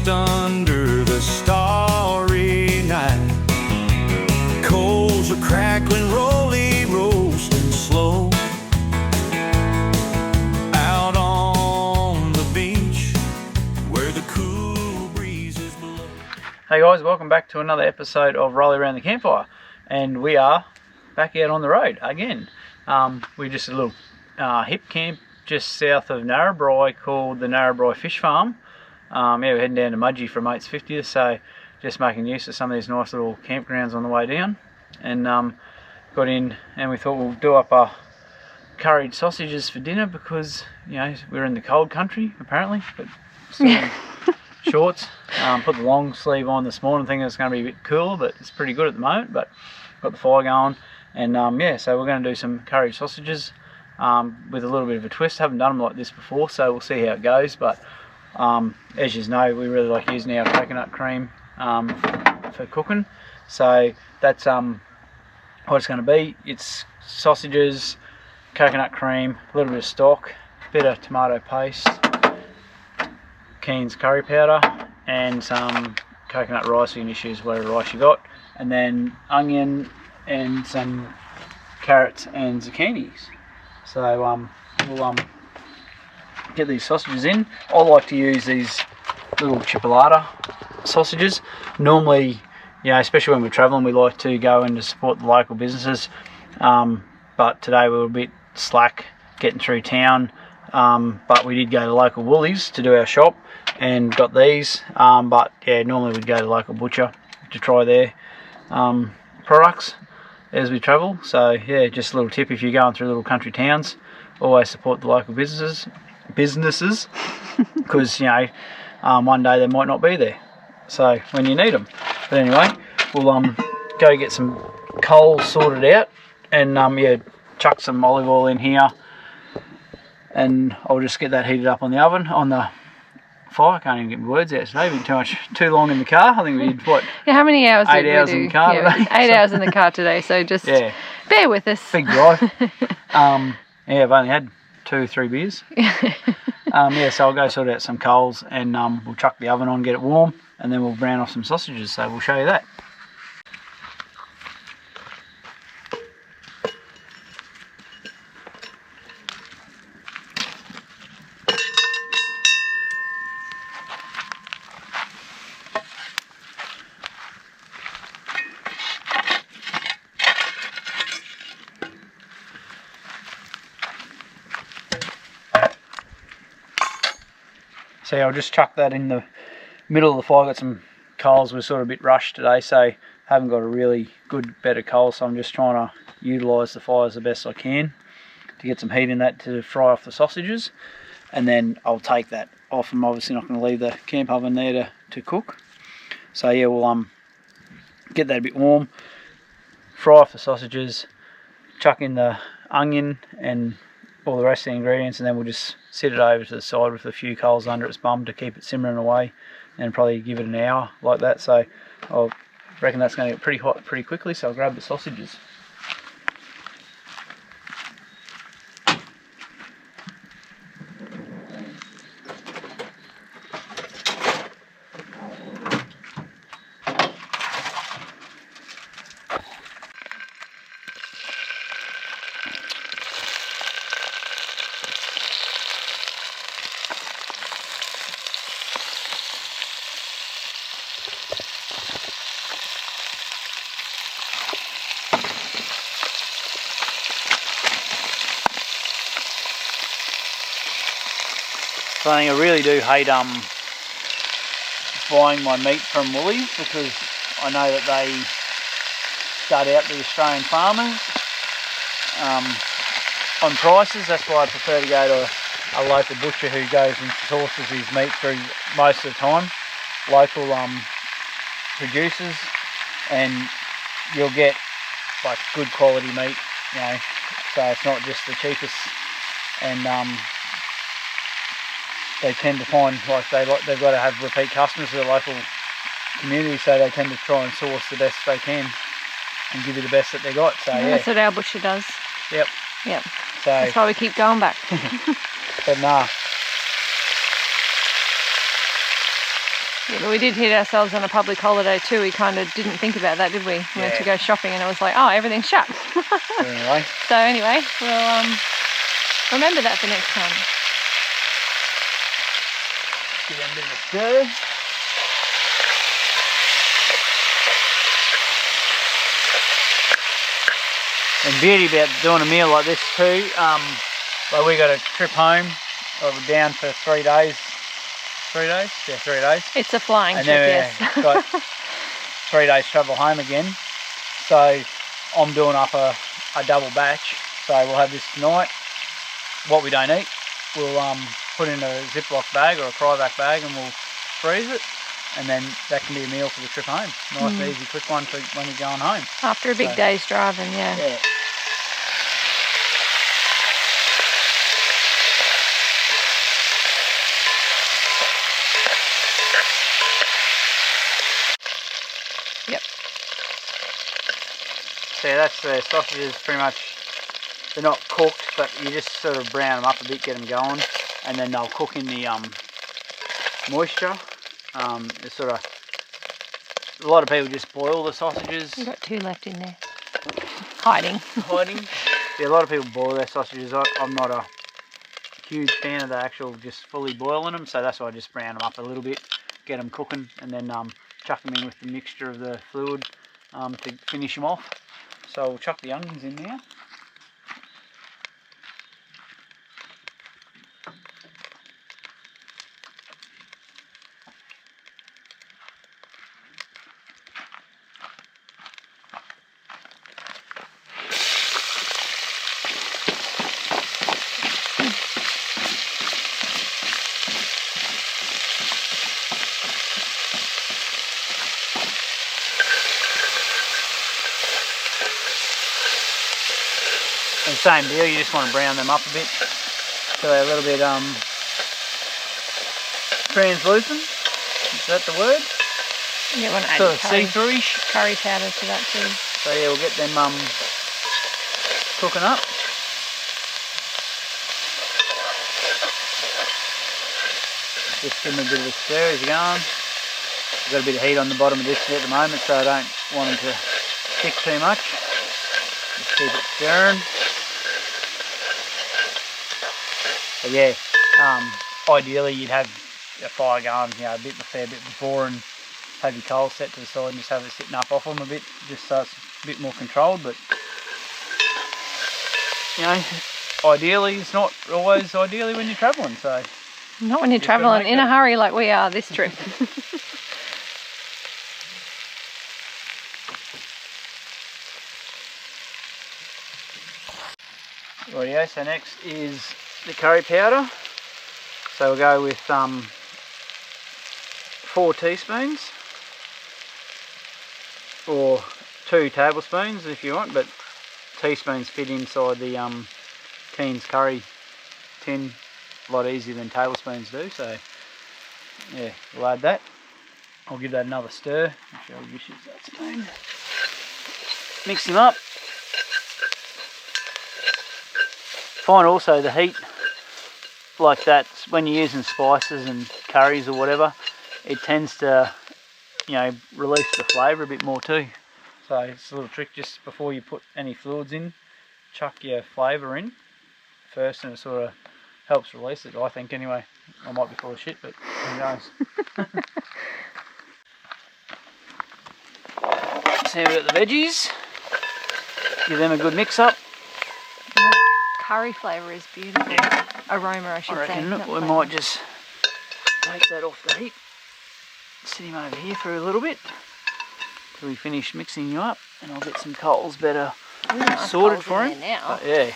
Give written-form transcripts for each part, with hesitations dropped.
just under the starry night. Coals are crackling, rolly, roasting slow. Out on the beach where the cool breezes blow. Hey guys, welcome back to another episode of Rolling Around the Campfire, and we are back out on the road again. We're just a little hip camp just south of Narrabri called the Narrabri Fish Farm. We're heading down to Mudgee for a mate's 50th, so just making use of some of these nice little campgrounds on the way down. And got in and we thought we'll do up our curried sausages for dinner because, you know, we're in the cold country apparently, but still in shorts. Put the long sleeve on this morning thinking it's going to be a bit cooler, but it's pretty good at the moment. But got the fire going, and so we're going to do some curried sausages with a little bit of a twist. Haven't done them like this before, so we'll see how it goes. But as you know, we really like using our coconut cream for cooking. So that's what it's going to be. It's sausages, coconut cream, a little bit of stock, a bit of tomato paste, Keen's curry powder, and some coconut rice. You can just use whatever rice you got, and then onion and some carrots and zucchinis. So we'll get these sausages in. I like to use these little chipolata sausages. Normally, you know, especially when we're travelling, we like to go in to support the local businesses. But today we were a bit slack getting through town. But we did go to local Woolies to do our shop and got these. But yeah, normally we'd go to local butcher to try their products as we travel. So yeah, just a little tip: if you're going through little country towns, always support the local businesses, because you know, one day they might not be there, so when you need them. But anyway, we'll go get some coals sorted out, and chuck some olive oil in here, and I'll just get that heated up on the oven, on the fire. I can't even get my words out today. Been too long in the car. I think we did what? Yeah, how many hours? 8 hours in the car today. 8 hours in the car today. So just bear with us. Big drive. I've only had 2 or 3 beers. So I'll go sort out some coals, and we'll chuck the oven on, get it warm, and then we'll brown off some sausages. So we'll show you that. So I'll just chuck that in the middle of the fire. Got some coals. We're sort of a bit rushed today, so haven't got a really good bed of coals, so I'm just trying to utilise the fire as the best I can to get some heat in that to fry off the sausages. And then I'll take that off. I'm obviously not going to leave the camp oven there to cook. So yeah, we'll get that a bit warm, fry off the sausages, chuck in the onion and all the rest of the ingredients, and then we'll just sit it over to the side with a few coals under its bum to keep it simmering away, and probably give it an hour like that. So I reckon that's going to get pretty hot pretty quickly, so I'll grab the sausages. So I think I really do hate buying my meat from Woolies, because I know that they gut out the Australian farmers on prices. That's why I prefer to go to a local butcher who goes and sources his meat through most of the time, local producers, and you'll get like good quality meat, you know, so it's not just the cheapest. And they tend to find like they've got to have repeat customers for the local community, so they tend to try and source the best they can and give you the best that they got. So yeah, that's what our butcher does. Yep. So that's why we keep going back. But nah. Yeah, but we did hit ourselves on a public holiday too. We kind of didn't think about that, did we? We went to go shopping and it was like, oh, everything's shut. Anyway. So anyway, we'll remember that for next time. Give them a bit of a stir. And beauty about doing a meal like this too, like we got a trip home, or we're down for 3 days. 3 days? Yeah, 3 days. It's a flying and trip, then yes. got 3 days travel home again. So I'm doing up a double batch. So we'll have this tonight. What we don't eat, we'll put in a Ziploc bag or a cryovac bag and we'll freeze it. And then that can be a meal for the trip home. Nice and easy, quick one for when you're going home. After a big day's driving, yeah. Yep. So that's the sausages pretty much, they're not cooked, but you just sort of brown them up a bit, get them going. And then they'll cook in the moisture. It's sort of, a lot of people just boil the sausages. We've got 2 left in there. Hiding. Yeah, a lot of people boil their sausages. I'm not a huge fan of the actual just fully boiling them, so that's why I just brown them up a little bit, get them cooking, and then chuck them in with the mixture of the fluid to finish them off. So we'll chuck the onions in now. And same deal, you just want to brown them up a bit so they're a little bit translucent. Is that the word? You want to add Sort of curry, see-through-ish. curry powder to that too. So yeah, we'll get them cooking up. Just give them a bit of a stir as you're going. I've got a bit of heat on the bottom of this at the moment, so I don't want them to stick too much. Just keep it stirring. But yeah, ideally you'd have a fire going, you know, a fair bit before, and have your coals set to the side and just have it sitting up off them a bit, just so it's a bit more controlled. But you know, ideally it's not always ideally when you're travelling, so. Not when you're travelling in a hurry like we are this trip. Rightio, so next is the curry powder. So we'll go with 4 teaspoons or 2 tablespoons if you want, but teaspoons fit inside the Keen's curry tin a lot easier than tablespoons do. So yeah, we'll add that. I'll give that another stir. I'll use that spoon. Mix them up. Find also the heat like that when you're using spices and curries or whatever, it tends to, you know, release the flavour a bit more too. So it's a little trick, just before you put any fluids in, chuck your flavour in first, and it sort of helps release it, I think anyway. I might be full of shit, but who knows. So we've got the veggies, give them a good mix up. Curry flavour is beautiful. Aroma, I should say. I reckon we might just take that off the heat, sit him over here for a little bit till we finish mixing you up, and I'll get some coals better sorted for him. Now. Yeah.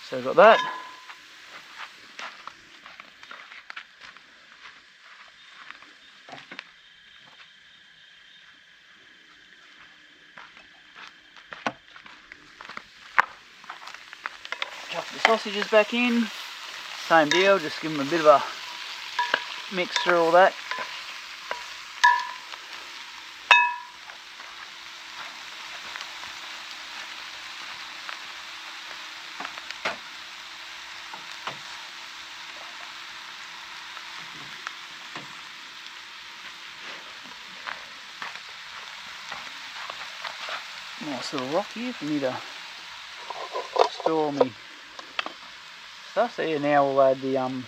So we've got that. Chuck the sausages back in. Same deal, just give them a bit of a mix through all that. Nice little rock here for me to store all my stuff. So yeah, now we'll add the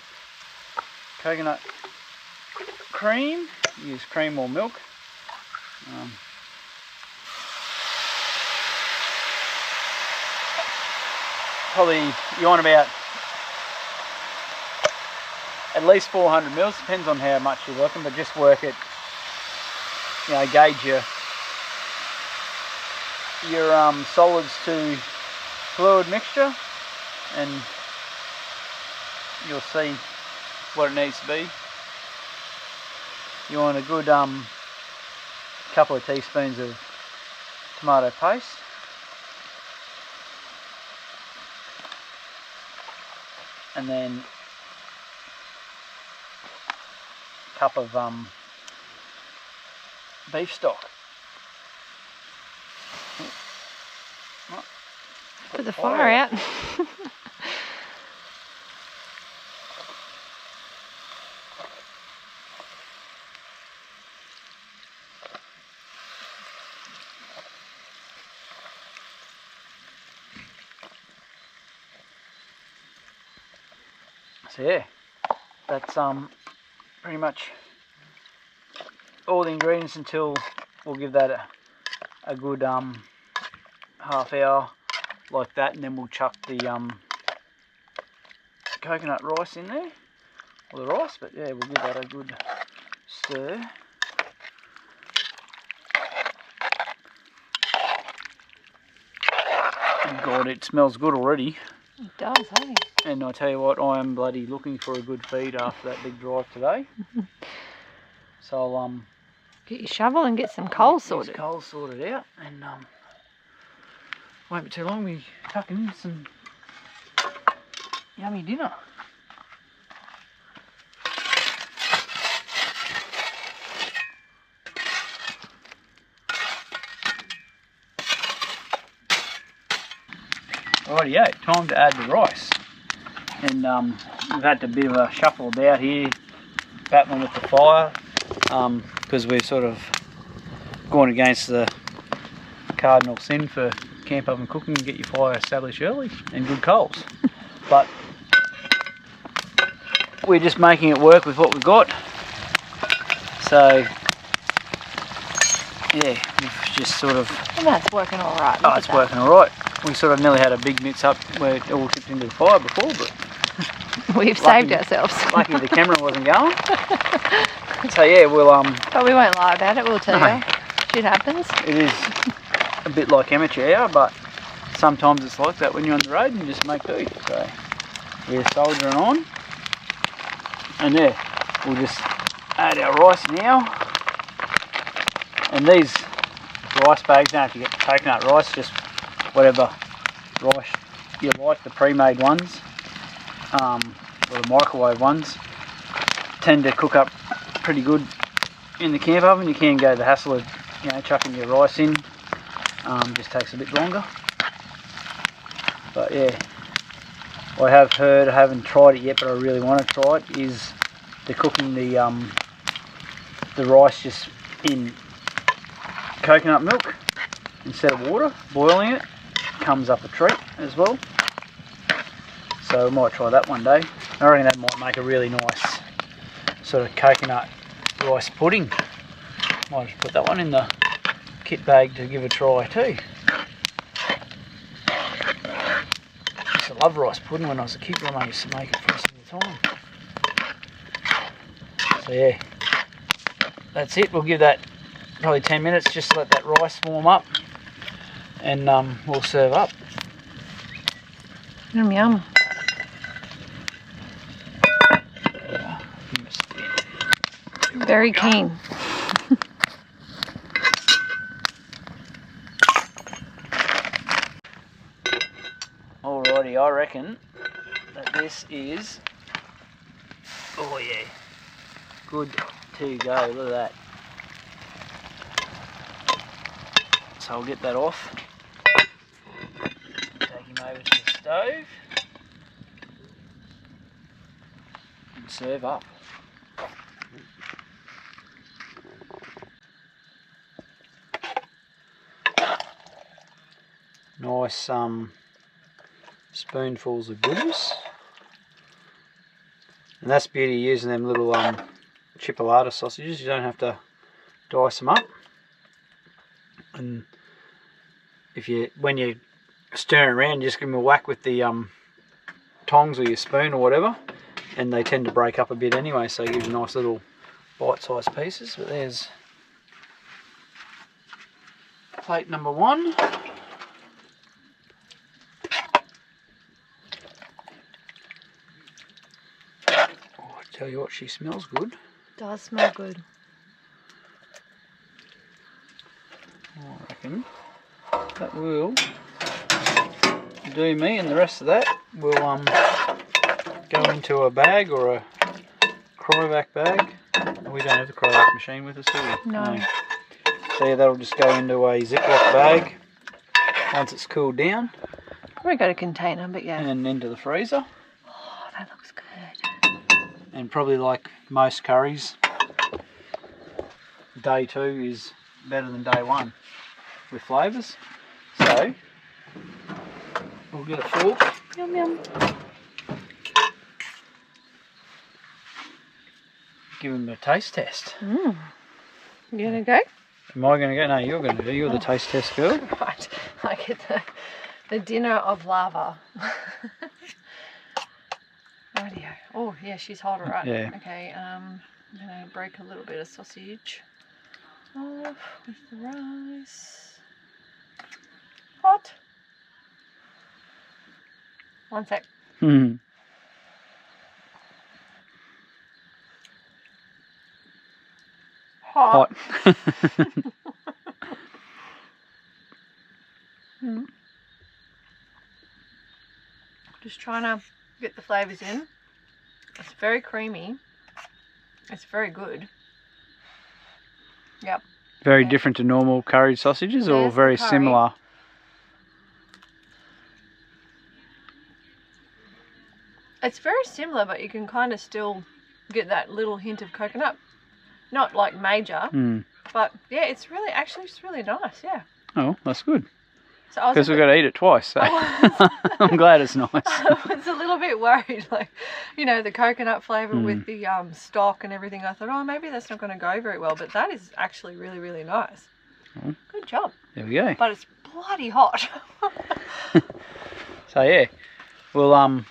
coconut cream. Use cream or milk. Probably you want about at least 400 mils, depends on how much you're working, but just work it, you know, gauge your solids to fluid mixture and you'll see what it needs to be. You want a good couple of teaspoons of tomato paste. And then a cup of beef stock. Put the fire out. So yeah, that's pretty much all the ingredients until we'll give that a good half hour like that, and then we'll chuck the coconut rice in there, or the rice, but yeah, we'll give that a good stir. And God, it smells good already. It does, hey? And I tell you what, I am bloody looking for a good feed after that big drive today. So I'll get your shovel and get some coal sorted. Get coal sorted out, and won't be too long. We tucking in some yummy dinner. Rightio, time to add the rice. And we've had a bit of a shuffle about here, battling with the fire, because we're sort of going against the cardinal sin for camp oven cooking. Get your fire established early and good coals. But we're just making it work with what we've got. So yeah, we've just sort of... And that's working alright. Oh, it's working alright. We sort of nearly had a big mix up where it all tipped into the fire before, but we've saved ourselves. Lucky the camera wasn't going. So yeah, we'll but we won't lie about it, we'll tell you. Shit happens. It is a bit like amateur hour, but sometimes it's like that when you're on the road and you just make do. So we're soldiering on. And yeah, we'll just add our rice now. And these rice bags, don't have to get coconut rice, just whatever rice you like, the pre-made ones, or the microwave ones, tend to cook up pretty good in the camp oven. You can go the hassle of, you know, chucking your rice in, just takes a bit longer. But yeah, I have heard, I haven't tried it yet, but I really want to try it, is the cooking the rice just in coconut milk instead of water, boiling it, comes up a treat as well. So we might try that one day. I reckon that might make a really nice sort of coconut rice pudding. Might just put that one in the kit bag to give a try too. I used to love rice pudding when I was a kid. Grandma used to make it for us all the time. So yeah, that's it. We'll give that probably 10 minutes just to let that rice warm up, and we'll serve up. Yum yum. Very keen. Alrighty, I reckon that this is, oh yeah, good to go. Look at that. So I'll get that off. Take him over to the stove and serve up. nice spoonfuls of goodness. And that's the beauty of using them little chipolata sausages. You don't have to dice them up. And when you stir around, just give them a whack with the tongs or your spoon or whatever, and they tend to break up a bit anyway, so it gives you nice little bite-sized pieces. But there's plate number 1. Tell you what, she smells good. Does smell good. I reckon that will do me, and the rest of that will go into a bag or a cryovac bag. We don't have the cryovac machine with us, do we? No. So yeah, that'll just go into a Ziploc bag once it's cooled down. We got a container, but yeah. And into the freezer. Oh, that looks good. And probably like most curries, day 2 is better than day 1 with flavours. So we'll get a fork. Yum yum. Give them a taste test. You gonna go? Am I going to go? No, you're going to do. You're the taste test girl. Right. I get the dinner of lava. Rightio. Oh yeah, she's hot, right? Yeah. Okay. I'm gonna break a little bit of sausage off with the rice. Hot. 1 sec. Hot. Just trying to get the flavours in. It's very creamy. It's very good. Yep. Very different to normal curried sausages, or There's very the curry. similar? It's very similar, but you can kind of still get that little hint of coconut. Not like major, but yeah, it's really nice. Yeah. Oh, that's good. So I was Because we've got to eat it twice, so I'm glad it's nice. I was a little bit worried, like, you know, the coconut flavour with the stock and everything. I thought, oh, maybe that's not going to go very well, but that is actually really, really nice. Good job. There we go. But it's bloody hot. So yeah, we'll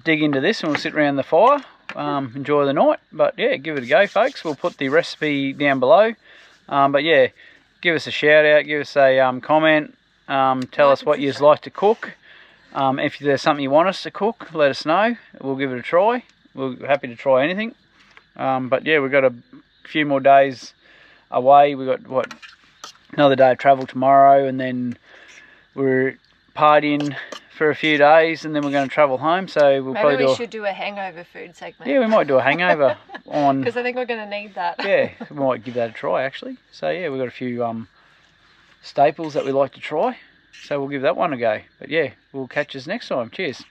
dig into this and we'll sit around the fire, enjoy the night. But yeah, give it a go, folks. We'll put the recipe down below. But yeah, give us a shout out, give us a comment. Tell us what you'd like to cook. If there's something you want us to cook, let us know. We'll give it a try. We're happy to try anything. But yeah, we've got a few more days away. We've got, another day of travel tomorrow, and then we're partying for a few days, and then we're going to travel home. So we'll Maybe we should do a hangover food segment. Yeah, we might do a hangover on. Because I think we're going to need that. Yeah, we might give that a try actually. So yeah, we've got a few staples that we like to try. So we'll give that one a go. But yeah, we'll catch us next time. Cheers.